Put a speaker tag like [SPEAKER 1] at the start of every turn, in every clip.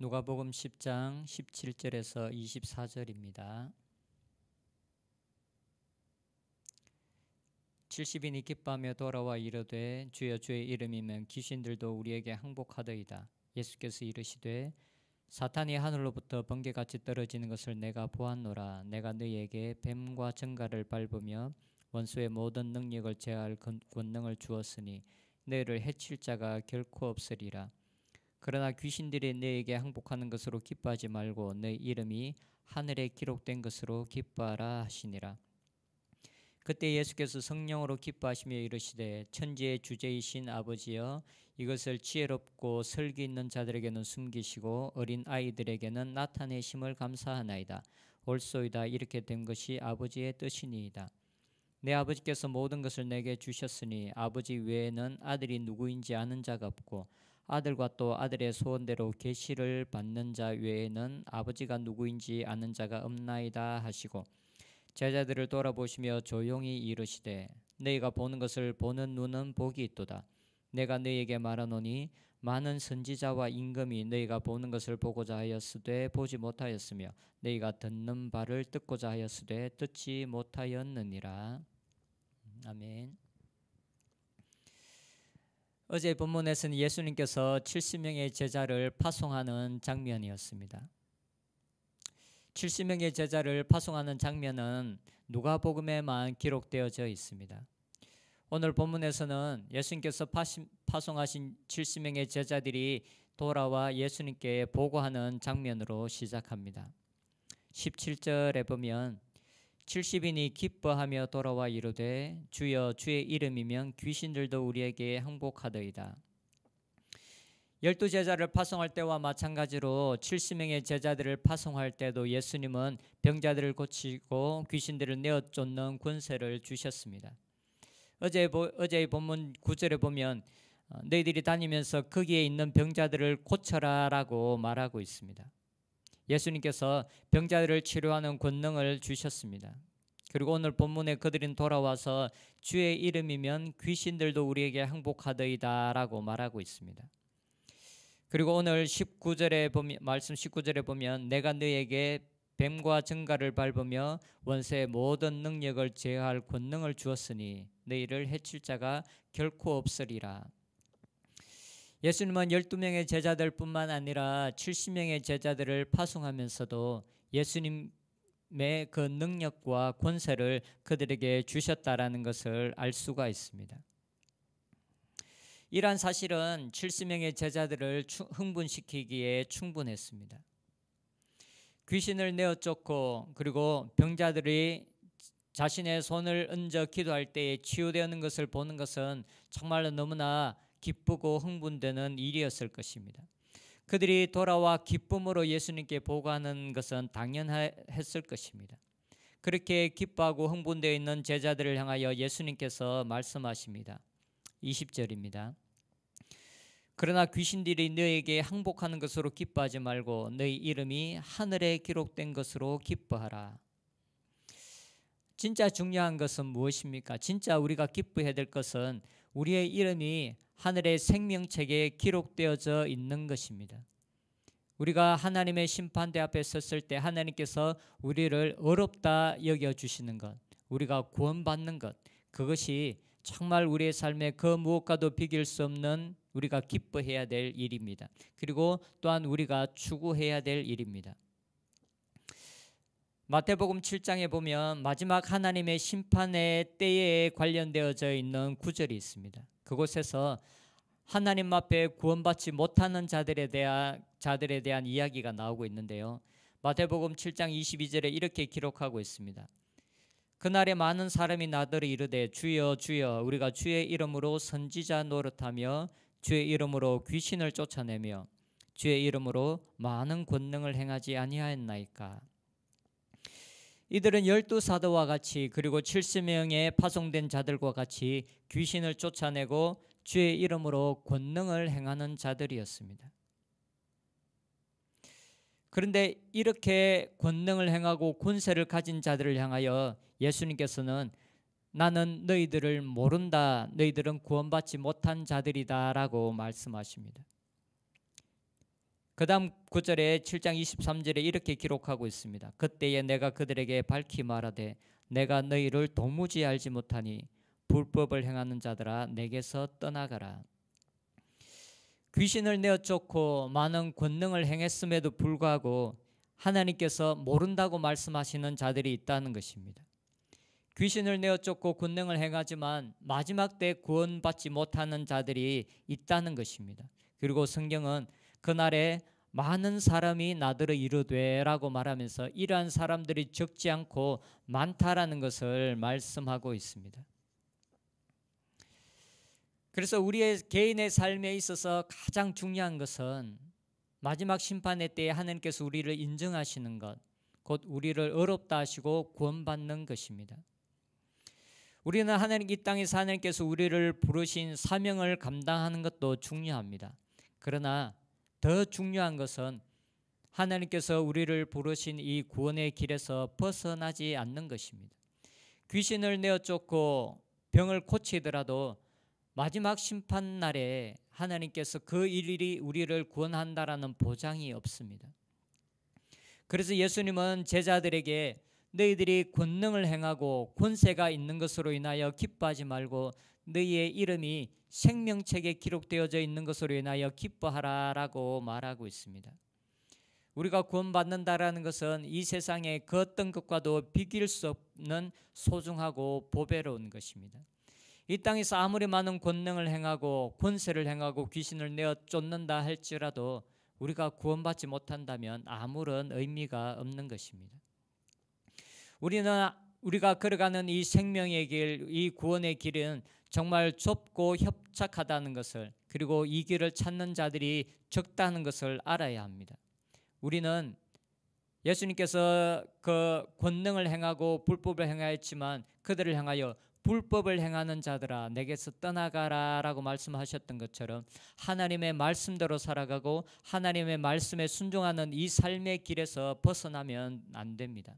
[SPEAKER 1] 누가복음 10장 17절에서 24절입니다. 70인이 기뻐하며 돌아와 이르되 주여 주의 이름이면 귀신들도 우리에게 항복하더이다. 예수께서 이르시되 사탄이 하늘로부터 번개같이 떨어지는 것을 내가 보았노라. 내가 너희에게 뱀과 정갈을 밟으며 원수의 모든 능력을 제할 권능을 주었으니 너희를 해칠 자가 결코 없으리라. 그러나 귀신들이 너희에게 항복하는 것으로 기뻐하지 말고 너희 이름이 하늘에 기록된 것으로 기뻐하라 하시니라. 그때 예수께서 성령으로 기뻐하시며 이르시되 천지의 주제이신 아버지여, 이것을 지혜롭고 설기 있는 자들에게는 숨기시고 어린 아이들에게는 나타내심을 감사하나이다. 옳소이다. 이렇게 된 것이 아버지의 뜻이니이다. 내 아버지께서 모든 것을 내게 주셨으니 아버지 외에는 아들이 누구인지 아는 자가 없고 아들과 또 아들의 소원대로 계시를 받는 자 외에는 아버지가 누구인지 아는 자가 없나이다 하시고 제자들을 돌아보시며 조용히 이르시되 너희가 보는 것을 보는 눈은 복이 있도다. 내가 너희에게 말하노니 많은 선지자와 임금이 너희가 보는 것을 보고자 하였으되 보지 못하였으며 너희가 듣는 바를 듣고자 하였으되 듣지 못하였느니라. 아멘. 어제 본문에서는 예수님께서 70명의 제자를 파송하는 장면이었습니다. 70명의 제자를 파송하는 장면은 누가복음에만 기록되어져 있습니다. 오늘 본문에서는 예수님께서 파송하신 70명의 제자들이 돌아와 예수님께 보고하는 장면으로 시작합니다. 17절에 보면 70인이 기뻐하며 돌아와 이르되 주여 주의 이름이면 귀신들도 우리에게 항복하더이다. 12제자를 파송할 때와 마찬가지로 70명의 제자들을 파송할 때도 예수님은 병자들을 고치고 귀신들을 내어쫓는 권세를 주셨습니다. 어제의 본문 9절에 보면 너희들이 다니면서 거기에 있는 병자들을 고쳐라 라고 말하고 있습니다. 예수님께서 병자들을 치료하는 권능을 주셨습니다. 그리고 오늘 본문에 그들은 돌아와서 주의 이름이면 귀신들도 우리에게 항복하더이다 라고 말하고 있습니다. 그리고 오늘 19절에 보면, 말씀 19절에 보면 내가 너희에게 뱀과 정갈을 밟으며 원수의 모든 능력을 제어할 권능을 주었으니 너희를 해칠 자가 결코 없으리라. 예수님은 12명의 제자들 뿐만 아니라 70명의 제자들을 파송하면서도 예수님의 그 능력과 권세를 그들에게 주셨다라는 것을 알 수가 있습니다. 이러한 사실은 70명의 제자들을 흥분시키기에 충분했습니다. 귀신을 내어쫓고 그리고 병자들이 자신의 손을 얹어 기도할 때에 치유되는 것을 보는 것은 정말로 너무나 기쁘고 흥분되는 일이었을 것입니다. 그들이 돌아와 기쁨으로 예수님께 보고하는 것은 당연했을 것입니다. 그렇게 기뻐하고 흥분되어 있는 제자들을 향하여 예수님께서 말씀하십니다. 20절입니다. 그러나 귀신들이 너에게 항복하는 것으로 기뻐하지 말고 너희 이름이 하늘에 기록된 것으로 기뻐하라. 진짜 중요한 것은 무엇입니까? 진짜 우리가 기뻐해야 될 것은 우리의 이름이 하늘의 생명책에 기록되어져 있는 것입니다. 우리가 하나님의 심판대 앞에 섰을 때 하나님께서 우리를 어렵다 여겨주시는 것, 우리가 구원받는 것, 그것이 정말 우리의 삶에 그 무엇과도 비길 수 없는 우리가 기뻐해야 될 일입니다. 그리고 또한 우리가 추구해야 될 일입니다. 마태복음 7장에 보면 마지막 하나님의 심판의 때에 관련되어져 있는 구절이 있습니다. 그곳에서 하나님 앞에 구원받지 못하는 자들에 대한 이야기가 나오고 있는데요. 마태복음 7장 22절에 이렇게 기록하고 있습니다. 그날에 많은 사람이 나더러 이르되 주여 주여 우리가 주의 이름으로 선지자 노릇하며 주의 이름으로 귀신을 쫓아내며 주의 이름으로 많은 권능을 행하지 아니하였나이까. 이들은 12사도와 같이 그리고 70명의 파송된 자들과 같이 귀신을 쫓아내고 주의 이름으로 권능을 행하는 자들이었습니다. 그런데 이렇게 권능을 행하고 권세를 가진 자들을 향하여 예수님께서는 나는 너희들을 모른다. 너희들은 구원받지 못한 자들이다 라고 말씀하십니다. 그 다음 9절에 7장 23절에 이렇게 기록하고 있습니다. 그때에 내가 그들에게 밝히 말하되 내가 너희를 도무지 알지 못하니 불법을 행하는 자들아 내게서 떠나가라. 귀신을 내어 쫓고 많은 권능을 행했음에도 불구하고 하나님께서 모른다고 말씀하시는 자들이 있다는 것입니다. 귀신을 내어 쫓고 권능을 행하지만 마지막 때 구원받지 못하는 자들이 있다는 것입니다. 그리고 성경은 그날에 많은 사람이 나더러 이르되 라고 말하면서 이러한 사람들이 적지 않고 많다라는 것을 말씀하고 있습니다. 그래서 우리의 개인의 삶에 있어서 가장 중요한 것은 마지막 심판의 때에 하나님께서 우리를 인정하시는 것, 곧 우리를 의롭다 하시고 구원받는 것입니다. 우리는 하나님 이 땅에서 하나님께서 우리를 부르신 사명을 감당하는 것도 중요합니다. 그러나 더 중요한 것은 하나님께서 우리를 부르신 이 구원의 길에서 벗어나지 않는 것입니다. 귀신을 내어 쫓고 병을 고치더라도 마지막 심판날에 하나님께서 그 일이 우리를 구원한다라는 보장이 없습니다. 그래서 예수님은 제자들에게 너희들이 권능을 행하고 권세가 있는 것으로 인하여 기뻐하지 말고 너희의 이름이 생명책에 기록되어져 있는 것으로 인하여 기뻐하라라고 말하고 있습니다. 우리가 구원받는다라는 것은 이 세상의 그 어떤 것과도 비길 수 없는 소중하고 보배로운 것입니다. 이 땅에서 아무리 많은 권능을 행하고 권세를 행하고 귀신을 내어 쫓는다 할지라도 우리가 구원받지 못한다면 아무런 의미가 없는 것입니다. 우리가 걸어가는 이 생명의 길, 이 구원의 길은 정말 좁고 협착하다는 것을, 그리고 이 길을 찾는 자들이 적다는 것을 알아야 합니다. 우리는 예수님께서 그 권능을 행하고 불법을 행하였지만 그들을 향하여 불법을 행하는 자들아 내게서 떠나가라 라고 말씀하셨던 것처럼 하나님의 말씀대로 살아가고 하나님의 말씀에 순종하는 이 삶의 길에서 벗어나면 안 됩니다.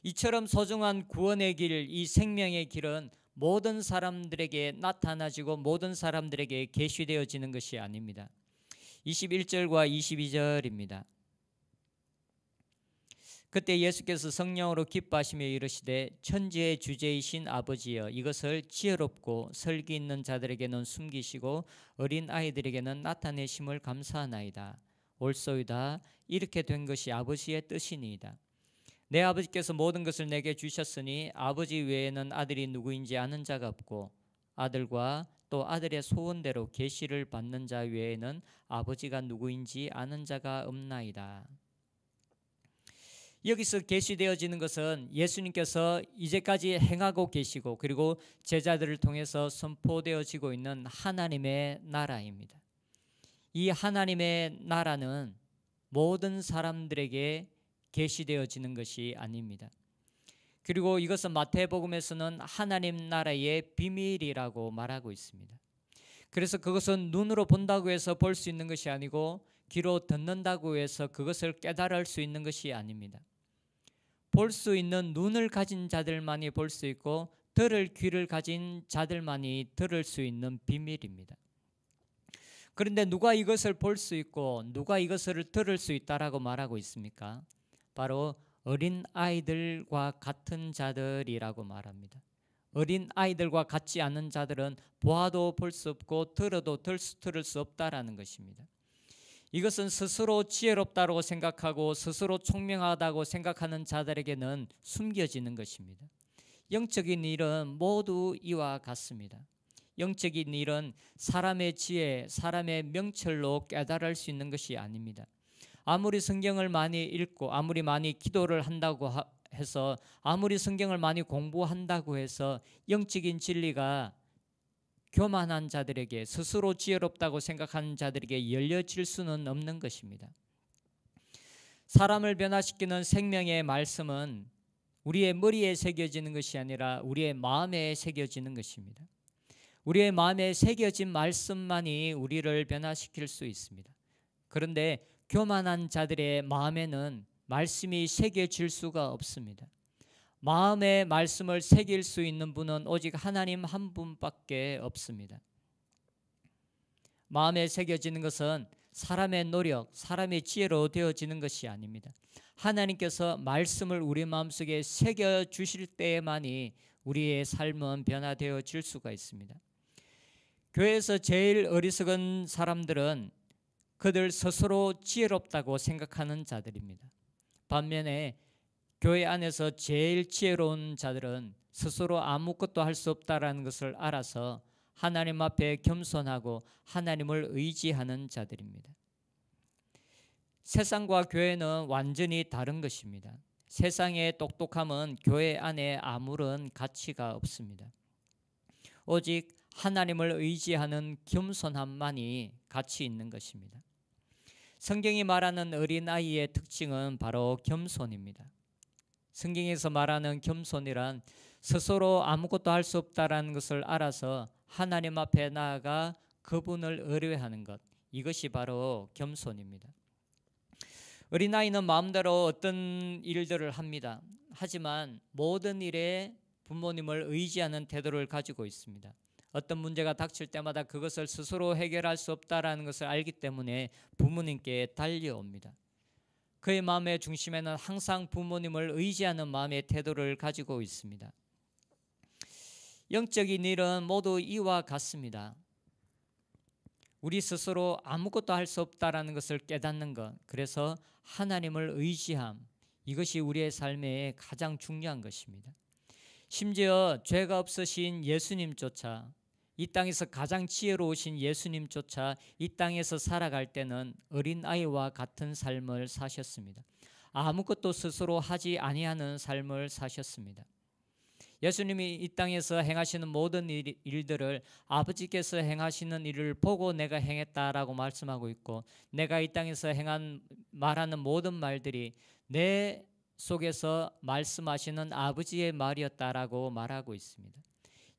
[SPEAKER 1] 이처럼 소중한 구원의 길, 이 생명의 길은 모든 사람들에게 나타나지고 모든 사람들에게 계시되어지는 것이 아닙니다. 21절과 22절입니다. 그때 예수께서 성령으로 기뻐하시며 이르시되 천지의 주제이신 아버지여 이것을 지혜롭고 설기 있는 자들에게는 숨기시고 어린 아이들에게는 나타내심을 감사하나이다. 옳소이다. 이렇게 된 것이 아버지의 뜻이니이다. 내 아버지께서 모든 것을 내게 주셨으니 아버지 외에는 아들이 누구인지 아는 자가 없고 아들과 또 아들의 소원대로 계시를 받는 자 외에는 아버지가 누구인지 아는 자가 없나이다. 여기서 계시되어지는 것은 예수님께서 이제까지 행하고 계시고 그리고 제자들을 통해서 선포되어지고 있는 하나님의 나라입니다. 이 하나님의 나라는 모든 사람들에게 계시되어지는 것이 아닙니다. 그리고 이것은 마태복음에서는 하나님 나라의 비밀이라고 말하고 있습니다. 그래서 그것은 눈으로 본다고 해서 볼 수 있는 것이 아니고 귀로 듣는다고 해서 그것을 깨달을 수 있는 것이 아닙니다. 볼 수 있는 눈을 가진 자들만이 볼 수 있고 들을 귀를 가진 자들만이 들을 수 있는 비밀입니다. 그런데 누가 이것을 볼 수 있고 누가 이것을 들을 수 있다라고 말하고 있습니까? 바로 어린 아이들과 같은 자들이라고 말합니다. 어린 아이들과 같지 않은 자들은 보아도 볼 수 없고 들어도 들을 수 없다라는 것입니다. 이것은 스스로 지혜롭다고 생각하고 스스로 총명하다고 생각하는 자들에게는 숨겨지는 것입니다. 영적인 일은 모두 이와 같습니다. 영적인 일은 사람의 지혜, 사람의 명철로 깨달을 수 있는 것이 아닙니다. 아무리 성경을 많이 읽고 아무리 많이 기도를 한다고 해서 아무리 성경을 많이 공부한다고 해서 영적인 진리가 교만한 자들에게 스스로 지혜롭다고 생각하는 자들에게 열려질 수는 없는 것입니다. 사람을 변화시키는 생명의 말씀은 우리의 머리에 새겨지는 것이 아니라 우리의 마음에 새겨지는 것입니다. 우리의 마음에 새겨진 말씀만이 우리를 변화시킬 수 있습니다. 그런데 교만한 자들의 마음에는 말씀이 새겨질 수가 없습니다. 마음의 말씀을 새길 수 있는 분은 오직 하나님 한 분밖에 없습니다. 마음에 새겨지는 것은 사람의 노력, 사람의 지혜로 되어지는 것이 아닙니다. 하나님께서 말씀을 우리 마음속에 새겨 주실 때에만이 우리의 삶은 변화되어질 수가 있습니다. 교회에서 제일 어리석은 사람들은 그들 스스로 지혜롭다고 생각하는 자들입니다. 반면에 교회 안에서 제일 지혜로운 자들은 스스로 아무것도 할 수 없다라는 것을 알아서 하나님 앞에 겸손하고 하나님을 의지하는 자들입니다. 세상과 교회는 완전히 다른 것입니다. 세상의 똑똑함은 교회 안에 아무런 가치가 없습니다. 오직 하나님을 의지하는 겸손함만이 가치 있는 것입니다. 성경이 말하는 어린아이의 특징은 바로 겸손입니다. 성경에서 말하는 겸손이란 스스로 아무것도 할 수 없다라는 것을 알아서 하나님 앞에 나아가 그분을 의뢰하는 것, 이것이 바로 겸손입니다. 어린아이는 마음대로 어떤 일들을 합니다. 하지만 모든 일에 부모님을 의지하는 태도를 가지고 있습니다. 어떤 문제가 닥칠 때마다 그것을 스스로 해결할 수 없다라는 것을 알기 때문에 부모님께 달려옵니다. 그의 마음의 중심에는 항상 부모님을 의지하는 마음의 태도를 가지고 있습니다. 영적인 일은 모두 이와 같습니다. 우리 스스로 아무것도 할 수 없다라는 것을 깨닫는 것, 그래서 하나님을 의지함, 이것이 우리의 삶에 가장 중요한 것입니다. 심지어 죄가 없으신 예수님조차, 이 땅에서 가장 지혜로우신 예수님조차 이 땅에서 살아갈 때는 어린아이와 같은 삶을 사셨습니다. 아무것도 스스로 하지 아니하는 삶을 사셨습니다. 예수님이 이 땅에서 행하시는 모든 일들을 아버지께서 행하시는 일을 보고 내가 행했다라고 말씀하고 있고, 내가 이 땅에서 말하는 모든 말들이 내 속에서 말씀하시는 아버지의 말이었다라고 말하고 있습니다.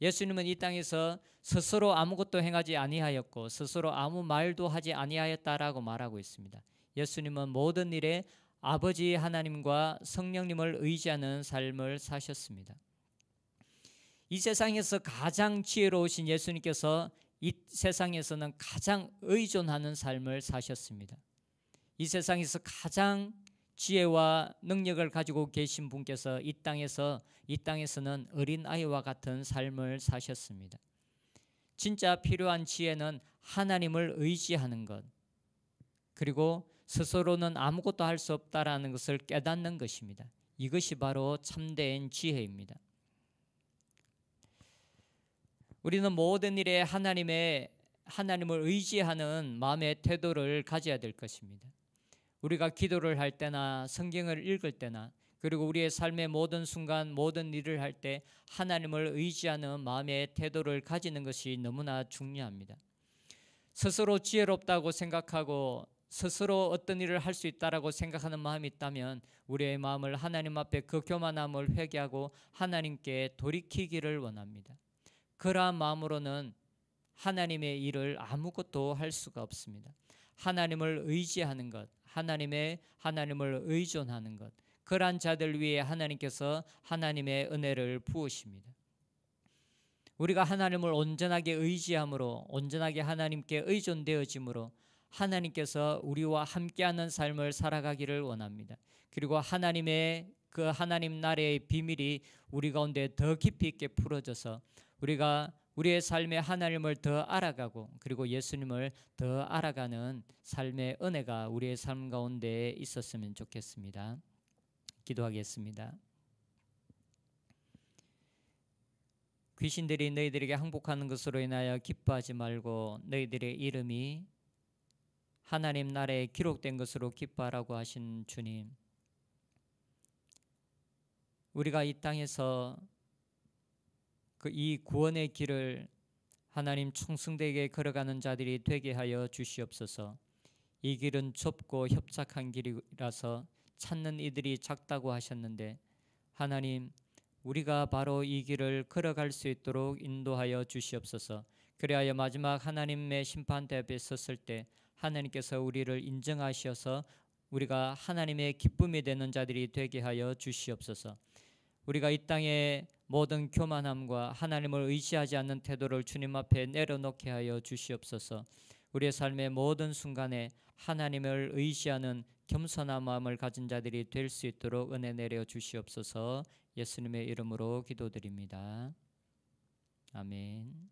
[SPEAKER 1] 예수님은 이 땅에서 스스로 아무것도 행하지 아니하였고 스스로 아무 말도 하지 아니하였다라고 말하고 있습니다. 예수님은 모든 일에 아버지 하나님과 성령님을 의지하는 삶을 사셨습니다. 이 세상에서 가장 지혜로우신 예수님께서 이 세상에서는 가장 의존하는 삶을 사셨습니다. 이 세상에서 가장 지혜와 능력을 가지고 계신 분께서 이 땅에서는 어린아이와 같은 삶을 사셨습니다. 진짜 필요한 지혜는 하나님을 의지하는 것, 그리고 스스로는 아무것도 할 수 없다라는 것을 깨닫는 것입니다. 이것이 바로 참된 지혜입니다. 우리는 모든 일에 하나님을 의지하는 마음의 태도를 가져야 될 것입니다. 우리가 기도를 할 때나 성경을 읽을 때나, 그리고 우리의 삶의 모든 순간 모든 일을 할 때 하나님을 의지하는 마음의 태도를 가지는 것이 너무나 중요합니다. 스스로 지혜롭다고 생각하고 스스로 어떤 일을 할 수 있다라고 생각하는 마음이 있다면 우리의 마음을 하나님 앞에 그 교만함을 회개하고 하나님께 돌이키기를 원합니다. 그러한 마음으로는 하나님의 일을 아무것도 할 수가 없습니다. 하나님을 의지하는 것, 하나님을 의존하는 것, 그러한 자들 위해 하나님께서 하나님의 은혜를 부으십니다. 우리가 하나님을 온전하게 의지함으로, 온전하게 하나님께 의존되어짐으로 하나님께서 우리와 함께하는 삶을 살아가기를 원합니다. 그리고 그 하나님 나라의 비밀이 우리 가운데 더 깊이 있게 풀어져서 우리가 우리의 삶에 하나님을 더 알아가고 그리고 예수님을 더 알아가는 삶의 은혜가 우리의 삶 가운데 있었으면 좋겠습니다. 기도하겠습니다. 귀신들이 너희들에게 항복하는 것으로 인하여 기뻐하지 말고 너희들의 이름이 하나님 나라에 기록된 것으로 기뻐하라고 하신 주님, 우리가 이 땅에서 이 구원의 길을 하나님 충성되게 걸어가는 자들이 되게 하여 주시옵소서. 이 길은 좁고 협착한 길이라서 찾는 이들이 작다고 하셨는데 하나님, 우리가 바로 이 길을 걸어갈 수 있도록 인도하여 주시옵소서. 그리하여 마지막 하나님의 심판대 앞에 섰을 때 하나님께서 우리를 인정하셔서 우리가 하나님의 기쁨이 되는 자들이 되게 하여 주시옵소서. 우리가 이 땅에 모든 교만함과 하나님을 의지하지 않는 태도를 주님 앞에 내려놓게 하여 주시옵소서. 우리의 삶의 모든 순간에 하나님을 의지하는 겸손한 마음을 가진 자들이 될 수 있도록 은혜 내려 주시옵소서. 예수님의 이름으로 기도드립니다. 아멘.